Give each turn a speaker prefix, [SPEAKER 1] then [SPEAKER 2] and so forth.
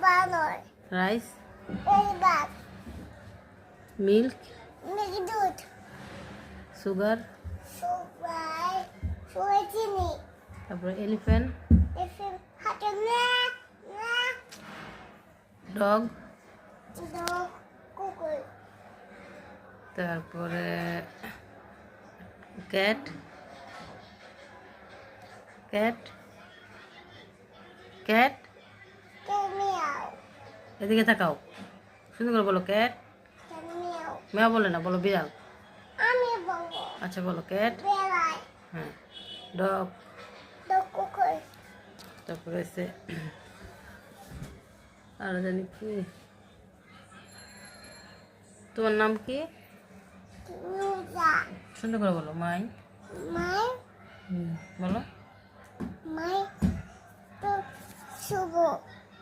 [SPEAKER 1] বানর
[SPEAKER 2] রাইস
[SPEAKER 1] বাঘ
[SPEAKER 2] মিল্ক
[SPEAKER 1] দুধ
[SPEAKER 2] সুগার
[SPEAKER 1] চিনি
[SPEAKER 2] তারপরে এলিফ্যান্ট
[SPEAKER 1] হাতে
[SPEAKER 2] ডগ
[SPEAKER 1] কুকুর
[SPEAKER 2] তারপরে ক্যাট ক্যাট ক্যাট
[SPEAKER 1] মিয়াও
[SPEAKER 2] এদিকে তাকাও সুন্দর করে বলো ক্যাট
[SPEAKER 1] মিয়াও
[SPEAKER 2] মেয়া বলে না বলো বিড়াল
[SPEAKER 1] আমি বলবো
[SPEAKER 2] আচ্ছা বলো ক্যাট
[SPEAKER 1] বেড়াই
[SPEAKER 2] হ্যাঁ ডগ
[SPEAKER 1] কুকুর
[SPEAKER 2] তারপরে এসে আর জানি কি তোমার নাম কি
[SPEAKER 1] রোজা
[SPEAKER 2] সুন্দর করে বলো মাই
[SPEAKER 1] মাই
[SPEAKER 2] বলো
[SPEAKER 1] মাই তো শুভ